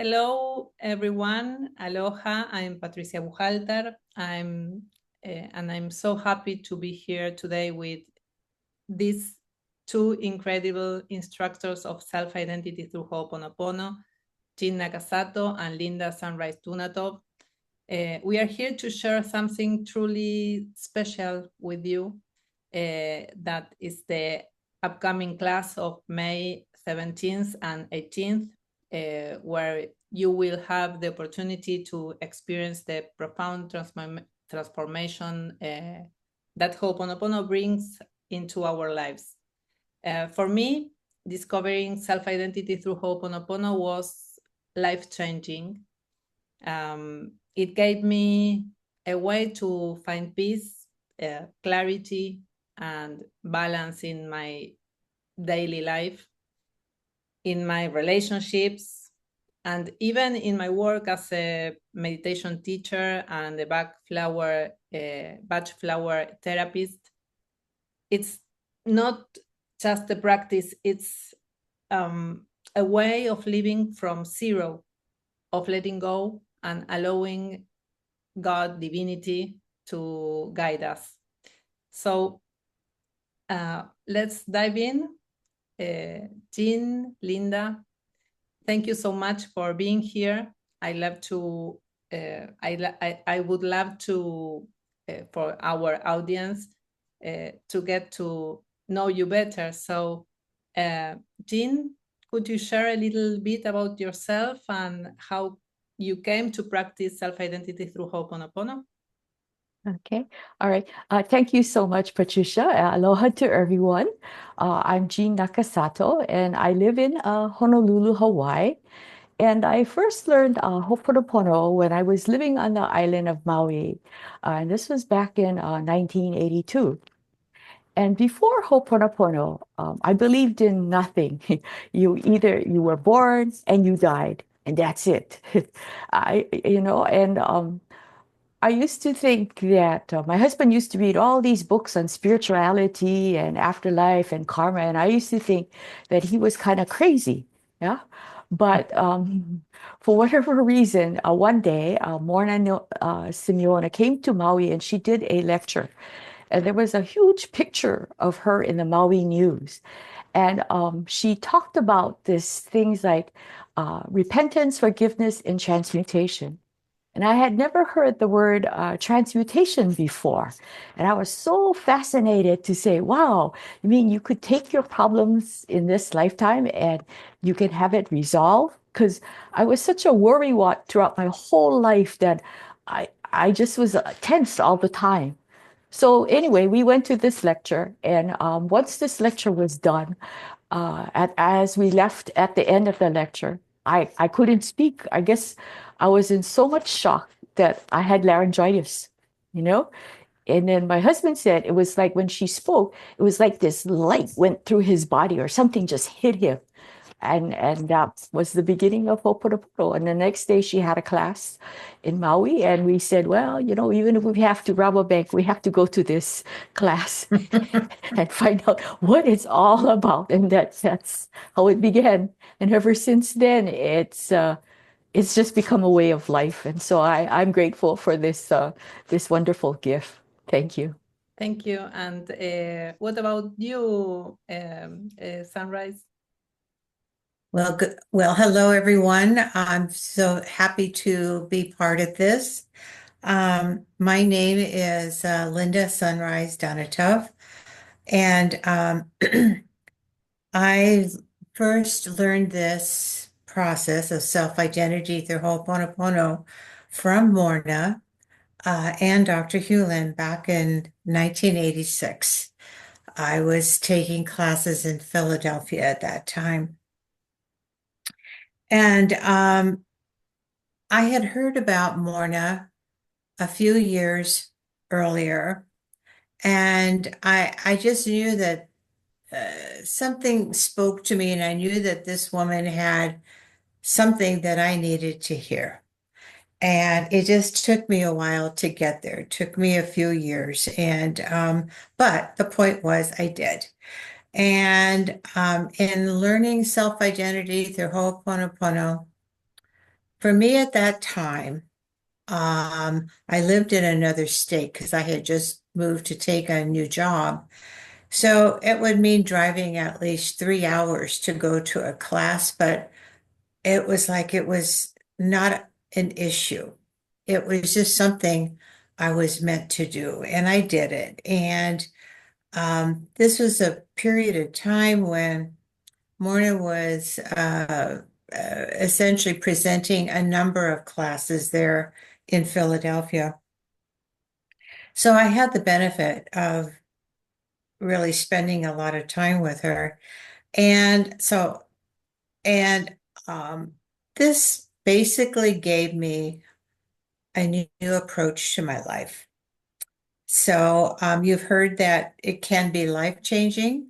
Hello, everyone. Aloha. I'm Patricia Buchhalter. And I'm so happy to be here today with these two incredible instructors of self-identity through Ho'oponopono, 𝗤𝗏 𝗏𝗏 and Linda Sunrise Tunatov. We are here to share something truly special with you. That is the upcoming class of May 17th and 18th. Where you will have the opportunity to experience the profound transformation that Ho'oponopono brings into our lives. For me, discovering self-identity through Ho'oponopono was life-changing. It gave me a way to find peace, clarity, and balance in my daily life, in my relationships, and even in my work as a meditation teacher and a Bach flower therapist. It's not just a practice, it's a way of living from zero, of letting go and allowing God, divinity, to guide us. So let's dive in. Jean, Linda, thank you so much for being here. I would love to, for our audience, to get to know you better. So, Jean, could you share a little bit about yourself and how you came to practice self-identity through Ho'oponopono? Okay, all right. Thank you so much, Patricia. Aloha to everyone. I'm 𝗤𝗏 𝗏𝗏, and I live in Honolulu, Hawaii. And I first learned Ho'oponopono when I was living on the island of Maui. And this was back in 1982. And before Ho'oponopono, I believed in nothing. You were born and you died, and that's it. I used to think that my husband used to read all these books on spirituality and afterlife and karma, and I used to think that he was kind of crazy, yeah. But for whatever reason, one day, 𝗤𝗏𝗏𝗧𝗏𝗏 came to Maui and she did a lecture, and there was a huge picture of her in the Maui news, and she talked about these things like repentance, forgiveness, and transmutation. And I had never heard the word transmutation before. And I was so fascinated to say, wow, you mean you could take your problems in this lifetime and you can have it resolved? Because I was such a worrywart throughout my whole life that I just was tense all the time. So anyway, we went to this lecture. And once this lecture was done, as we left at the end of the lecture, I couldn't speak. I guess I was in so much shock that I had laryngitis, you know? And then my husband said it was like when she spoke, it was like this light went through his body or something just hit him. And that was the beginning of Ho'oponopono. And the next day she had a class in Maui, and we said, well, even if we have to rob a bank, we have to go to this class and find out what it's all about. And that's how it began. And ever since then, it's just become a way of life. And so I'm grateful for this wonderful gift. Thank you. Thank you. And what about you, Sunrise? Well, good. Well, hello, everyone. I'm so happy to be part of this. My name is Linda Sunrise Tunatov, and I first learned this process of self-identity through Ho'oponopono from 𝗤𝗏𝗏𝗏 and Dr. 𝗣𝗏𝗀𝗀𝗀 back in 1986. I was taking classes in Philadelphia at that time. And I had heard about 𝗤𝗏𝗏 a few years earlier, and I just knew that something spoke to me, and I knew that this woman had something that I needed to hear. And it just took me a while to get there. It took me a few years, but the point was I did. And in learning self-identity through Ho'oponopono, for me at that time, I lived in another state because I had just moved to take a new job. So it would mean driving at least 3 hours to go to a class, but it was like it was not an issue. It was just something I was meant to do, and I did it. And this was a period of time when Morna was essentially presenting a number of classes there in Philadelphia. So I had the benefit of really spending a lot of time with her. And so, and this basically gave me a new approach to my life. So you've heard that it can be life-changing.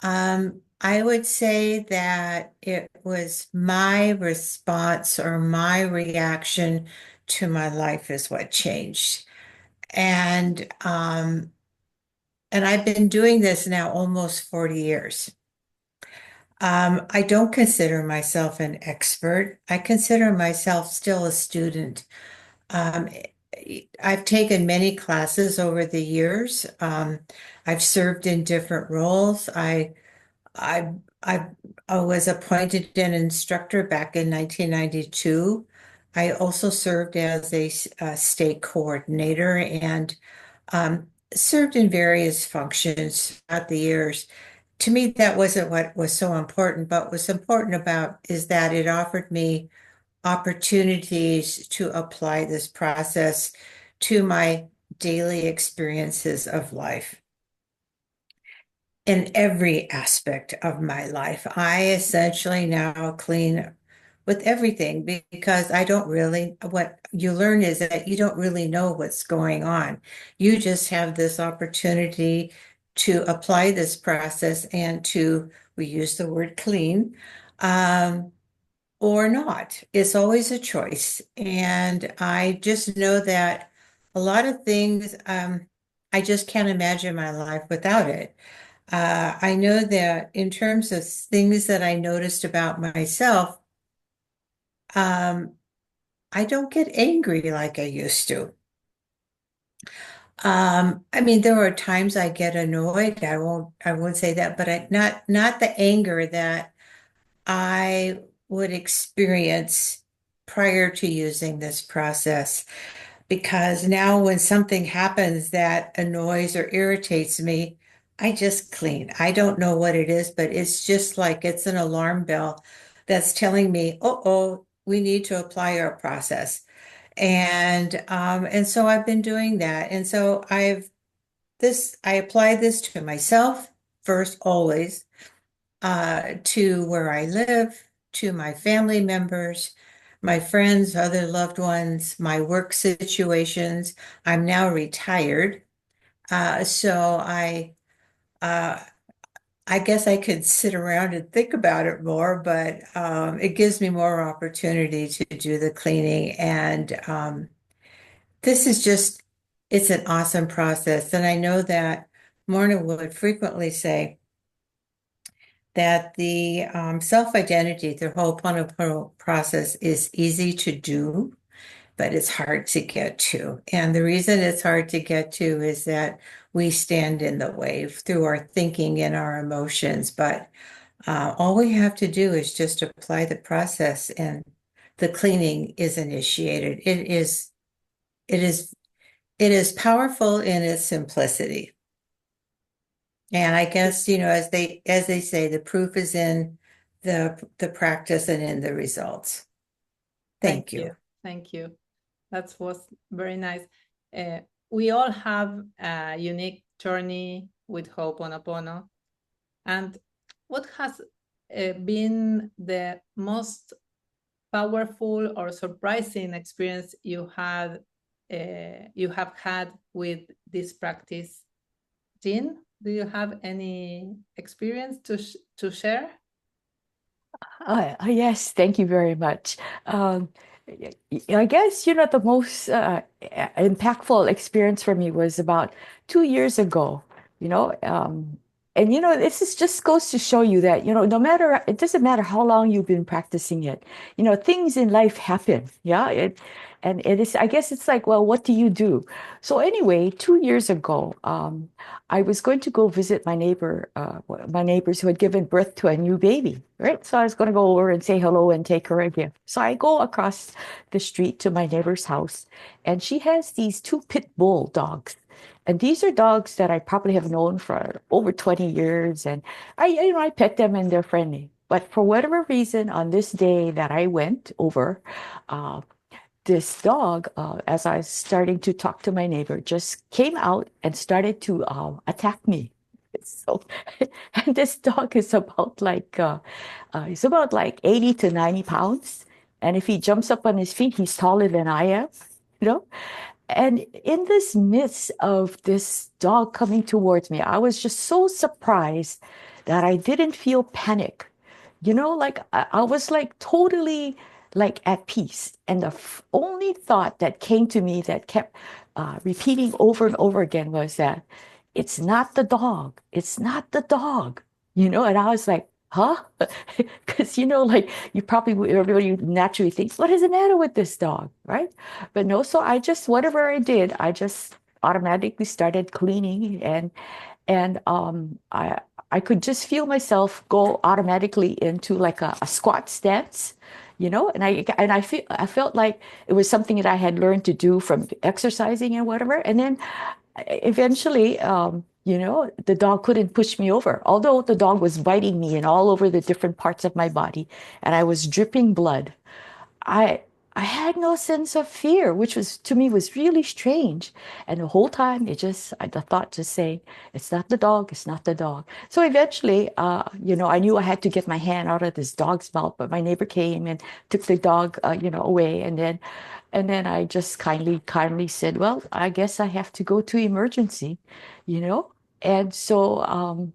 I would say that it was my response or my reaction to my life is what changed. And I've been doing this now almost 40 years. I don't consider myself an expert. I consider myself still a student. I've taken many classes over the years. I've served in different roles. I, I was appointed an instructor back in 1992. I also served as a state coordinator and served in various functions throughout the years. To me, that wasn't what was so important, but what's important about is that it offered me opportunities to apply this process to my daily experiences of life. In every aspect of my life, I essentially now clean with everything because I don't really, what you learn is that you don't really know what's going on. You just have this opportunity to apply this process and to, we use the word clean, or not. It's always a choice. And I just know that a lot of things, I just can't imagine my life without it. I know that in terms of things that I noticed about myself, I don't get angry like I used to. I mean, there are times I get annoyed. I won't say that, but not the anger that I would experience prior to using this process. Because now when something happens that annoys or irritates me, I just clean. I don't know what it is, but it's just like it's an alarm bell that's telling me, oh, we need to apply our process. And so I've been doing that. And so I apply this to myself first, always, to where I live, to my family members, my friends, other loved ones, my work situations. I'm now retired. So uh, I guess I could sit around and think about it more, but it gives me more opportunity to do the cleaning. And this is just, it's an awesome process. And I know that Morna would frequently say that the self-identity, the Ho'oponopono process is easy to do, but it's hard to get to. And the reason it's hard to get to is that we stand in the way through our thinking and our emotions. But all we have to do is just apply the process and the cleaning is initiated. It is powerful in its simplicity. And I guess, as they say, the proof is in the practice and in the results. Thank you. Thank you. That was very nice. We all have a unique journey with Ho'oponopono. And what has been the most powerful or surprising experience you have had with this practice? Jean, do you have any experience to share? Yes, thank you very much. I guess, the most impactful experience for me was about 2 years ago. And this is just goes to show you that, no matter, it doesn't matter how long you've been practicing it, things in life happen. Yeah. And it is, I guess it's like, well, what do you do? So anyway, 2 years ago, I was going to go visit my neighbors who had given birth to a new baby, right? So I was going to go over and say hello and take her a gift. So I go across the street to my neighbor's house, and she has these two pit bull dogs. And these are dogs that I probably have known for over 20 years. And I pet them and they're friendly. But for whatever reason, on this day that I went over, uh, this dog, as I was starting to talk to my neighbor, just came out and started to attack me. So, and this dog is he's about like 80 to 90 pounds. And if he jumps up on his feet, he's taller than I am, you know? And in this midst of this dog coming towards me, I was just so surprised that I didn't feel panic. Like I was like totally like at peace. And the only thought that came to me that kept repeating over and over again was that it's not the dog. It's not the dog. And I was like, huh? Because, like everybody naturally thinks, what is the matter with this dog? Right? But no, so whatever I did, I just automatically started cleaning, and I could just feel myself go automatically into like a squat stance, and I felt like it was something that I had learned to do from exercising and whatever. And then eventually, the dog couldn't push me over, although the dog was biting me and all over the different parts of my body, and I was dripping blood. I I had no sense of fear, which was to me was really strange. And the whole time, the thought just saying, "It's not the dog. It's not the dog." So eventually, I knew I had to get my hand out of this dog's mouth, but my neighbor came and took the dog, away, and then I just kindly said, "Well, I guess I have to go to emergency," you know. And so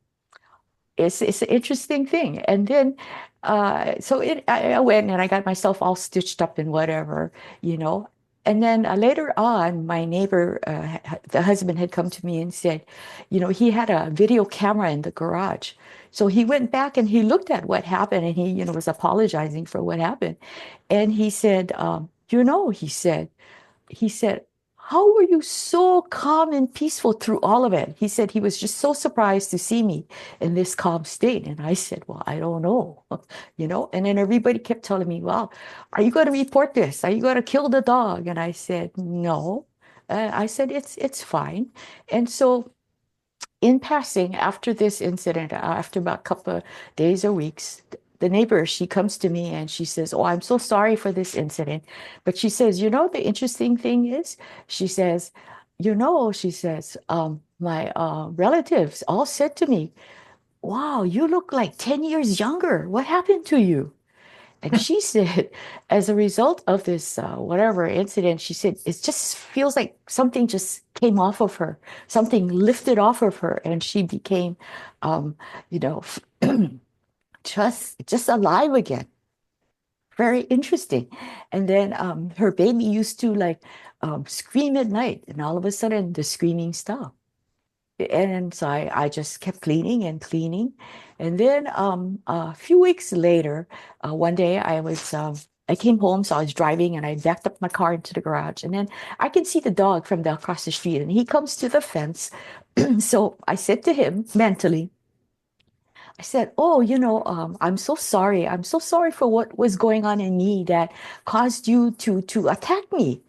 it's an interesting thing. And then I went and I got myself all stitched up and whatever, you know. And then later on, my neighbor, the husband had come to me and said, he had a video camera in the garage. So he went back and he looked at what happened, and he, was apologizing for what happened. And he said, he said, "How were you so calm and peaceful through all of it?" He said he was just so surprised to see me in this calm state. And I said, "Well, I don't know," And then everybody kept telling me, "Well, are you going to report this? Are you going to kill the dog?" And I said, "No." I said, it's fine. And so in passing, after this incident, after about a couple of days or weeks, the neighbor, she comes to me and she says, "Oh, I'm so sorry for this incident." But she says, the interesting thing is, she says, my relatives all said to me, "Wow, you look like 10 years younger. What happened to you?" And she said, as a result of this whatever incident, she said, it just feels like something just came off of her, something lifted off of her, and she became, you know, just alive again. Very interesting. And then her baby used to like scream at night, and all of a sudden the screaming stopped. And so I just kept cleaning and cleaning. And then a few weeks later, one day I came home, so I was driving and I backed up my car into the garage. And then I can see the dog from across the street, and he comes to the fence. So I said to him mentally, I said, "Oh, I'm so sorry. I'm so sorry for what was going on in me that caused you to attack me,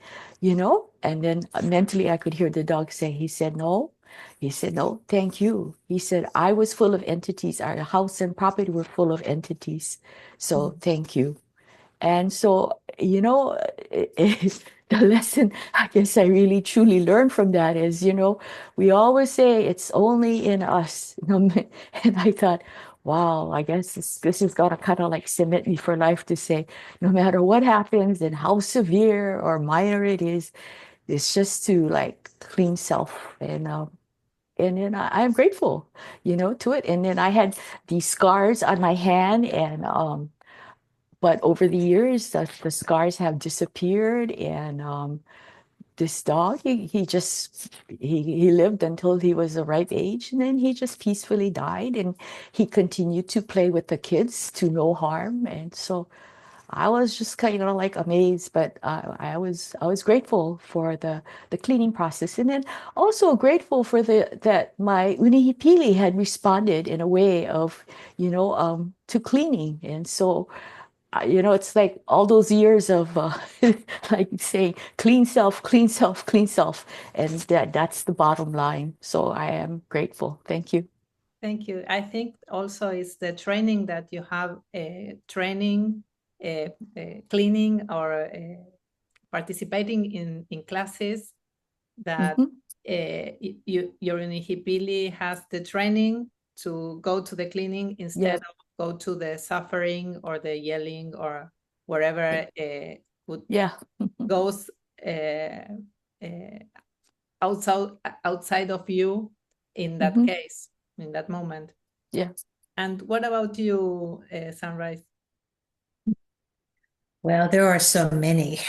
And then mentally I could hear the dog say, he said, "No." He said, "No, thank you." He said, "I was full of entities. Our house and property were full of entities. So thank you." And so, the lesson I guess I really truly learned from that is, we always say it's only in us. And I thought, wow, I guess this is gonna kind of like cement me for life to say, no matter what happens and how severe or minor it is, it's just to like clean self. And then I'm grateful, to it. And then I had these scars on my hand, and but over the years, the scars have disappeared, and this dog, he lived until he was the ripe age, and then he just peacefully died, and he continued to play with the kids to no harm. And so I was just kind of like amazed, but I was grateful for the cleaning process, and then also grateful for that my 𝗍𝗏𝗃𝗍 had responded in a way of, to cleaning. And so it's like all those years of like saying clean self, clean self, clean self, and that's the bottom line. So I am grateful. Thank you. Thank you. I think also it's the training that you have, training, cleaning, or participating in classes that your 𝗍𝗏𝗃𝗍𝗀 has the training to go to the cleaning instead of go to the suffering or the yelling or wherever goes outside of you in that case, in that moment. Yes. And what about you, Sunrise? Well, there are so many.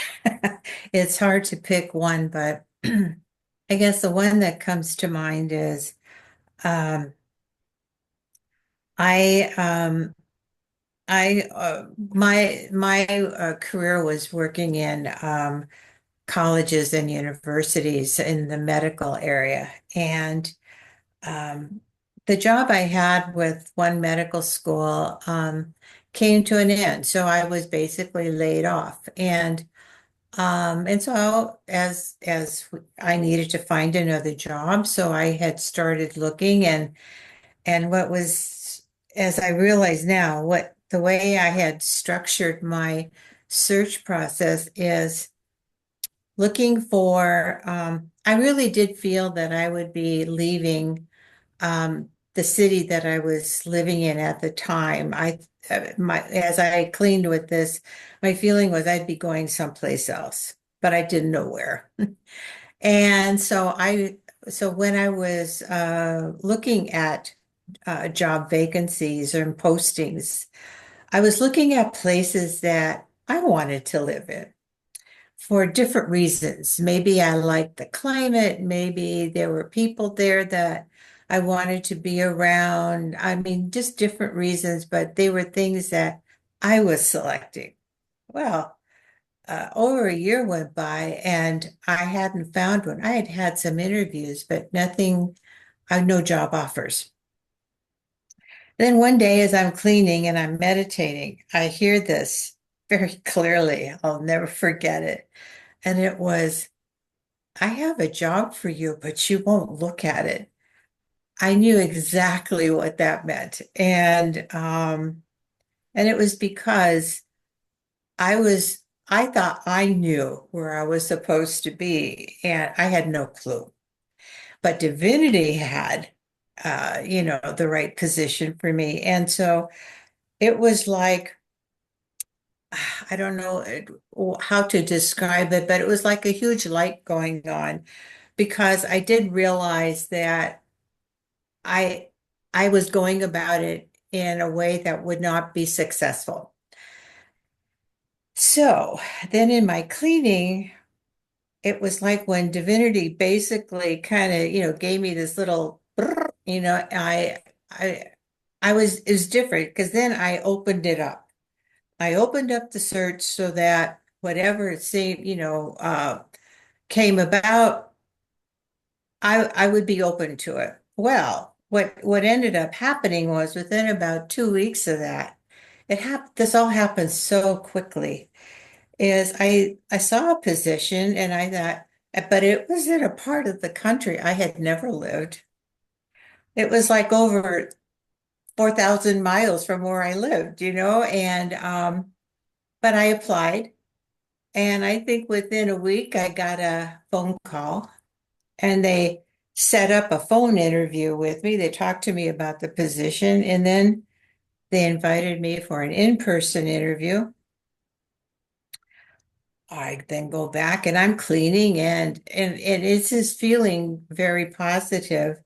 It's hard to pick one, but I guess the one that comes to mind is my career was working in colleges and universities in the medical area, and the job I had with one medical school came to an end, so I was basically laid off, and so as I needed to find another job, so I had started looking, and what was, as I realize now, what the way I had structured my search process is looking for, I really did feel that I would be leaving the city that I was living in at the time. As I cleaned with this, my feeling was I'd be going someplace else, but I didn't know where. And so when I was looking at job vacancies and postings, I was looking at places that I wanted to live in for different reasons. Maybe I liked the climate, maybe there were people there that I wanted to be around. I mean, just different reasons, but they were things that I was selecting. Well, over a year went by and I hadn't found one. I had had some interviews, but nothing, no job offers. Then one day as I'm cleaning and I'm meditating, I hear this very clearly. I'll never forget it. And it was, I have a job for you, but you won't look at it. I knew exactly what that meant. And it was because I thought I knew where I was supposed to be, and I had no clue. But divinity had, the right position for me. And so it was like, I don't know how to describe it, but it was like a huge light going on, because I did realize that I was going about it in a way that would not be successful. So then in my cleaning, it was like when divinity basically kind of, gave me this little, it was different, because then I opened it up. I opened up the search so that whatever it seemed, came about, I would be open to it. Well, what ended up happening was within about 2 weeks of that, this all happened so quickly, is I saw a position and I thought, but it was in a part of the country I had never lived. It was like over 4,000 miles from where I lived, but I applied, and I think within a week I got a phone call, and they set up a phone interview with me. They talked to me about the position, and then they invited me for an in-person interview. I then go back and I'm cleaning, and it's just feeling very positive.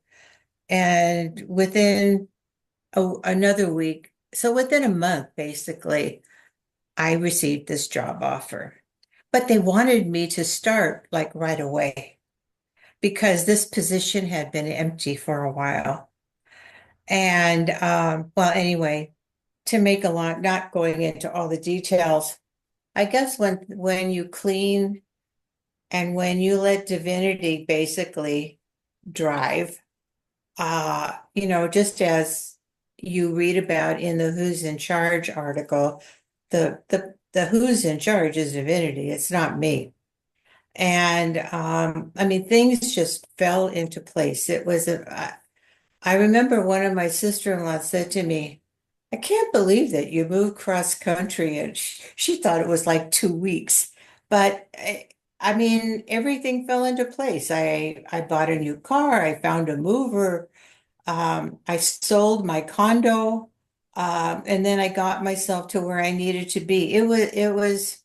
And within another week, so within a month, basically, I received this job offer. but they wanted me to start like right away because this position had been empty for a while. And well, anyway, to make a long, not going into all the details, I guess when you clean and when you let divinity basically drive, you know, just as you read about in the Who's in Charge article, the who's in charge is divinity. It's not me. And I mean, things just fell into place. It was I remember one of my sister-in-law said to me, I can't believe that you moved cross country, and she thought it was like 2 weeks. But I mean, everything fell into place. I bought a new car, I found a mover, I sold my condo, and then I got myself to where I needed to be. It was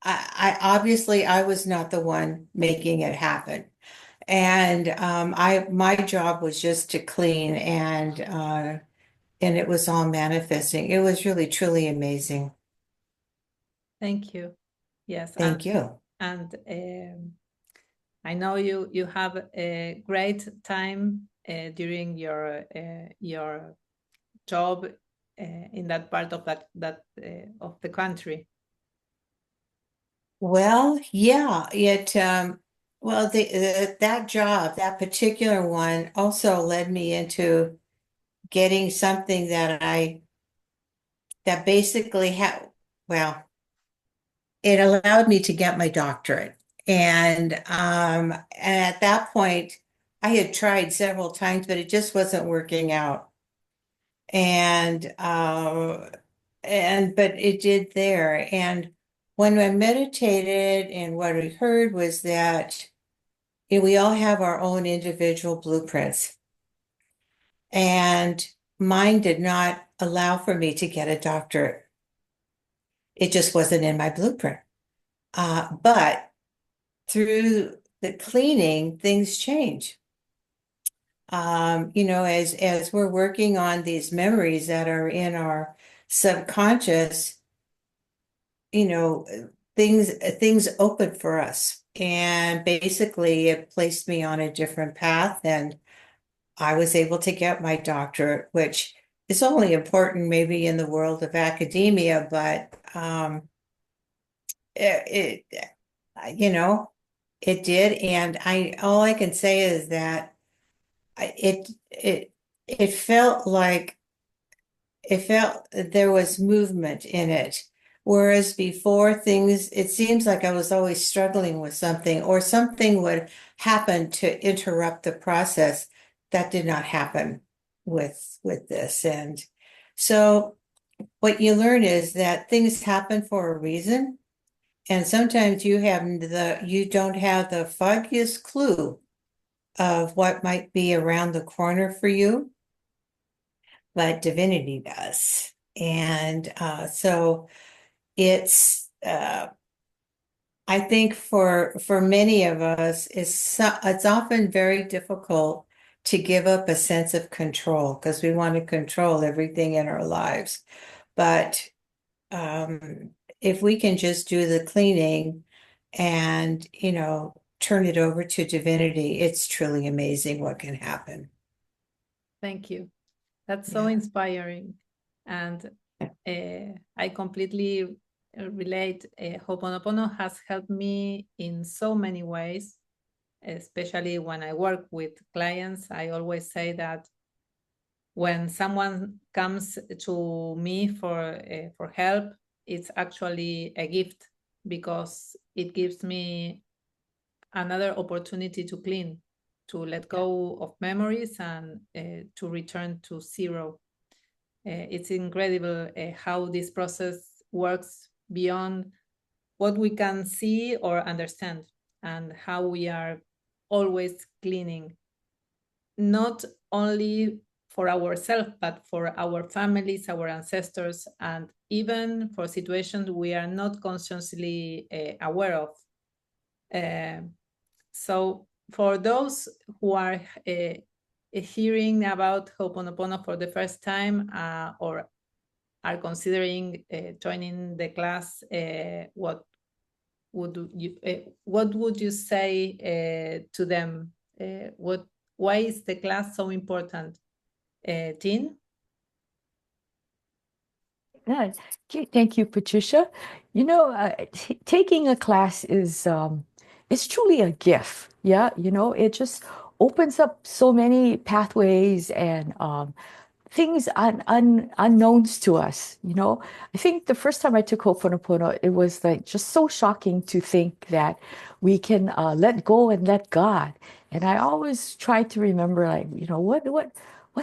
I obviously I was not the one making it happen. And my job was just to clean and it was all manifesting. It was really truly amazing. Thank you. Yes, Thank you. And I know you have a great time during your job in that part of that of the country. Well, yeah, well, that job, that particular one also led me into getting something that basically well, it allowed me to get my doctorate. And at that point, I had tried several times, but it just wasn't working out. And but it did there. And when I meditated, and what I heard was that we all have our own individual blueprints. And mine did not allow for me to get a doctorate. It just wasn't in my blueprint. But through the cleaning, things change. You know, as we're working on these memories that are in our subconscious, you know, things open for us. And basically it placed me on a different path, and I was able to get my doctorate, which is only important maybe in the world of academia, but you know, it did. And all I can say is that it felt like there was movement in it. Whereas before, it seems like I was always struggling with something, or something would happen to interrupt the process. That did not happen with this. And so what you learn is that things happen for a reason. And sometimes you don't have the foggiest clue of what might be around the corner for you, but divinity does. And so it's I think for many of us, it's often very difficult to give up a sense of control, because we want to control everything in our lives. But if we can just do the cleaning and, you know, turn it over to divinity, it's truly amazing what can happen. Thank you. That's so inspiring. And I completely relate. Ho'oponopono has helped me in so many ways, especially when I work with clients. I always say that when someone comes to me for help, it's actually a gift, because it gives me another opportunity to clean, to let go of memories, and to return to zero. It's incredible how this process works beyond what we can see or understand, and how we are always cleaning, not only for ourselves, but for our families, our ancestors, and even for situations we are not consciously aware of. So for those who are hearing about Ho'oponopono for the first time, or are considering joining the class, what what would you say to them? Why is the class so important? Tin? Yeah. Okay, thank you, Patricia. You know, taking a class is it's truly a gift. Yeah, you know, it just opens up so many pathways and things unknowns to us. You know, I think the first time I took Ho'oponopono, it was like just so shocking to think that we can let go and let God. And I always try to remember, like, you know, what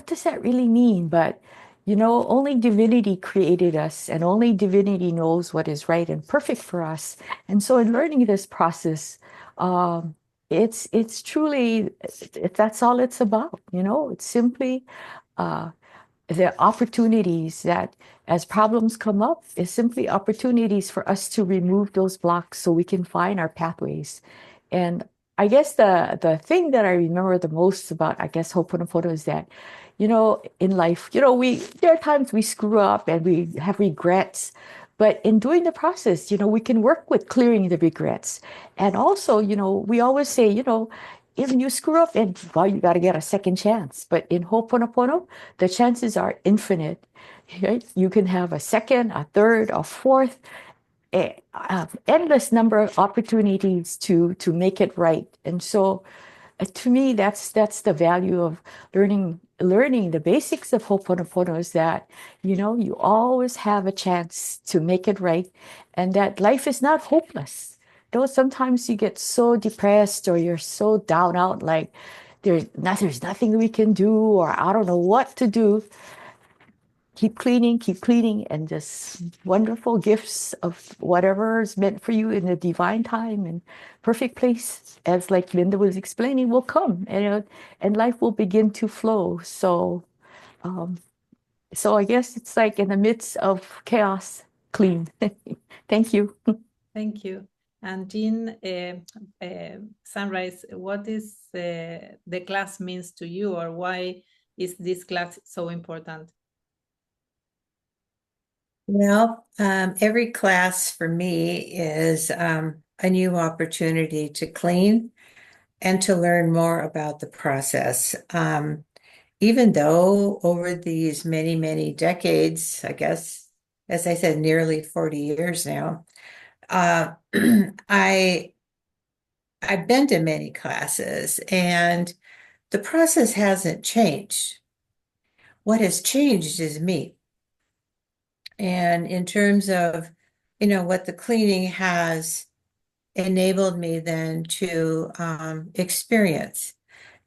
does that really mean? But you know, only divinity created us, and only divinity knows what is right and perfect for us. And so, in learning this process, it's truly that's all it's about. You know, it's simply uh, the opportunities that, as problems come up, is simply opportunities for us to remove those blocks so we can find our pathways. And I guess the thing that I remember the most about, I guess, Ho'oponopono is that, you know, in life, you know, there are times we screw up and we have regrets. But in doing the process, you know, we can work with clearing the regrets. And also, you know, we always say, you know, if you screw up, and well, you got to get a second chance. But in Ho'oponopono, the chances are infinite. Right? You can have a second, a third, a fourth, endless number of opportunities to make it right. And so, to me, that's the value of learning the basics of Ho'oponopono, is that, you know, you always have a chance to make it right, and that life is not hopeless. Though sometimes you get so depressed or you're so down out, like there's nothing we can do, or I don't know what to do. Keep cleaning, and just wonderful gifts of whatever is meant for you in the divine time and perfect place, as like Linda was explaining, will come, and life will begin to flow. So, so I guess it's like in the midst of chaos, clean. Thank you. Thank you. And Jean, Sunrise, what is the class means to you, or why is this class so important? Well, every class for me is a new opportunity to clean and to learn more about the process. Even though over these many, many decades, I guess, as I said, nearly 40 years now, I've been to many classes, and the process hasn't changed. What has changed is me. And in terms of, you know, what the cleaning has enabled me then to experience.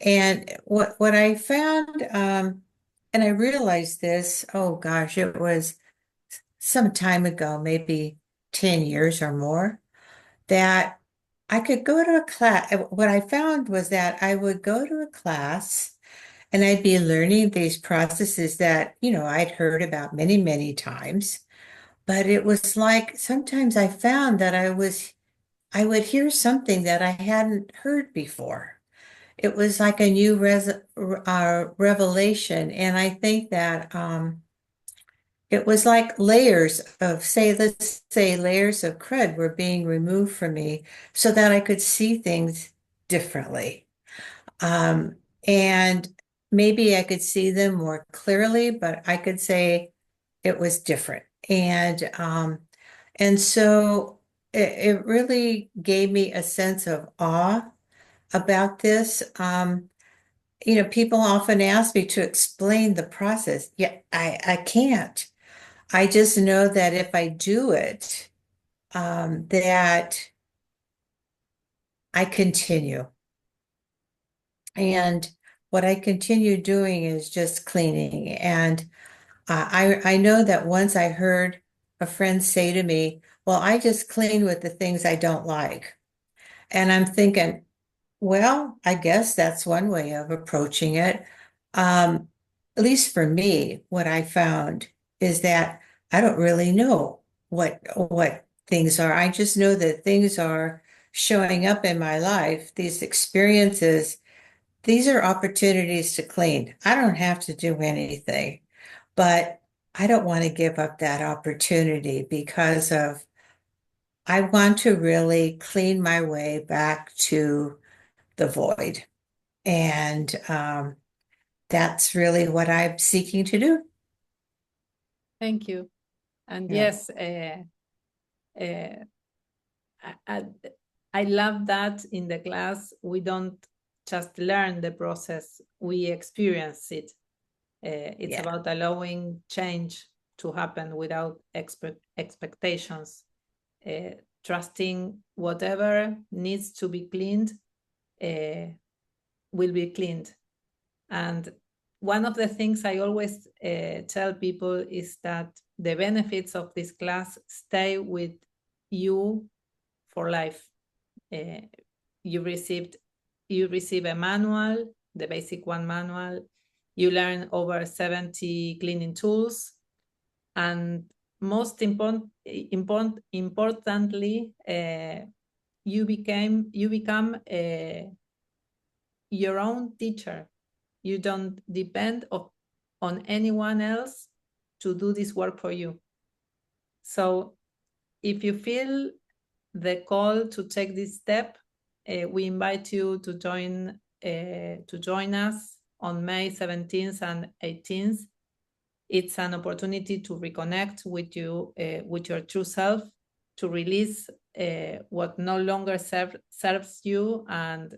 And what I found, and I realized this, oh gosh, it was some time ago, maybe 10 years or more, that I could go to a class. What I found was that I would go to a class and I'd be learning these processes that, you know, I'd heard about many, many times. But it was like sometimes I found that I would hear something that I hadn't heard before. It was like a new revelation. And I think that it was like layers of, let's say layers of crud were being removed from me so that I could see things differently. And maybe I could see them more clearly, but I could say it was different. And so it really gave me a sense of awe about this. You know, people often ask me to explain the process. Yeah, I can't. I just know that if I do it, that I continue. And what I continue doing is just cleaning. And I know that once I heard a friend say to me, well, I just clean with the things I don't like. And I'm thinking, well, I guess that's one way of approaching it. At least for me, what I found is that I don't really know what things are. I just know that things are showing up in my life, these experiences. These are opportunities to clean. I don't have to do anything, but I don't want to give up that opportunity because of I want to really clean my way back to the void. And that's really what I'm seeking to do. Thank you. And Yeah. yes, I love that in the class, we don't just learn the process, we experience it. It's Yeah. about allowing change to happen without expectations, trusting whatever needs to be cleaned will be cleaned. And one of the things I always tell people is that the benefits of this class stay with you for life. You receive a manual, the basic one manual. You learn over 70 cleaning tools, and most importantly, you become your own teacher. You don't depend on anyone else to do this work for you. So if you feel the call to take this step, we invite you to join us on May 17th and 18th. It's an opportunity to reconnect with you, with your true self, to release what no longer serves you, and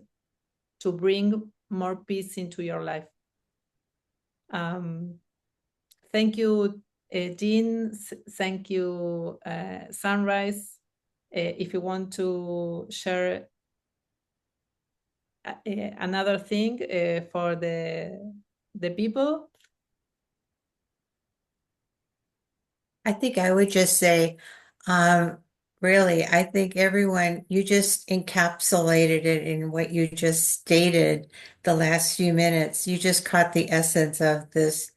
to bring more peace into your life. Thank you, Jean. Thank you, Sunrise. If you want to share another thing for the people. I think I would just say, really, I think everyone, you just encapsulated it in what you just stated the last few minutes. You just caught the essence of this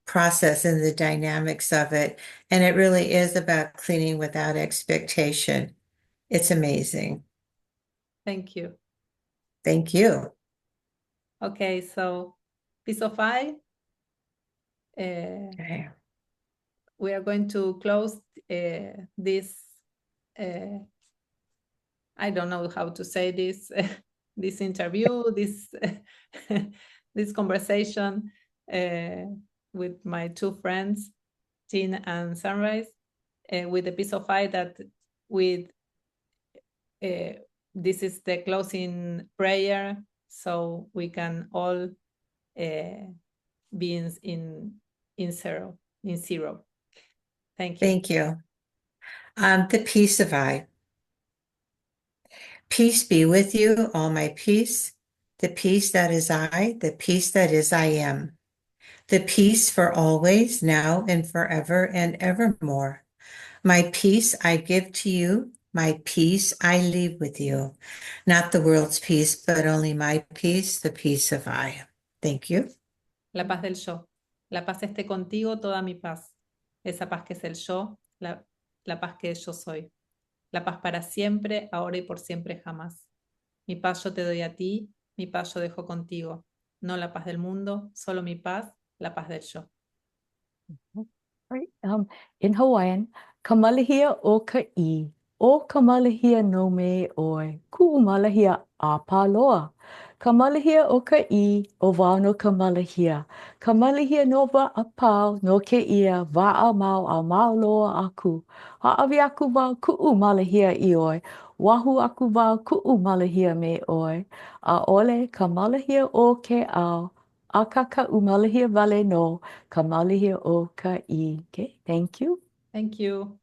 process and the dynamics of it. And it really is about cleaning without expectation. It's amazing. Thank you. Thank you. Okay, so piece of I. Okay. We are going to close this. I don't know how to say this. This interview, this this conversation with my two friends, Jean and Sunrise, with a piece of I that with this is the closing prayer, so we can all be in zero. Thank you. Thank you. The peace of I. Peace be with you, all my peace, the peace that is I, the peace that is I am, the peace for always, now and forever and evermore. My peace I give to you, my peace I leave with you. Not the world's peace, but only my peace, the peace of I. Thank you. La paz del yo. La paz esté contigo, toda mi paz. Esa paz que es el yo, la paz que yo soy. La paz para siempre, ahora y por siempre jamás. Mi paz yo te doy a ti, mi paz yo dejo contigo. No la paz del mundo, solo mi paz, la paz del yo. Right. In Hawaiian, kamalahia o ka'i, o kamalahia no me oi, ku'umalahia a paloa. Kamalahia o ka'i, o wā no kamalahia. Kamalahia no wa a pau, no ke ia, wā a mau loa aku. Ha'awi aku wau ku'umalahia I oi, wahu aku wau ku'umalahia me oi. A ole kamalahia o ke au, a ka ka'umalahia wale no, kamalahia o ka'i. Okay, thank you. Thank you.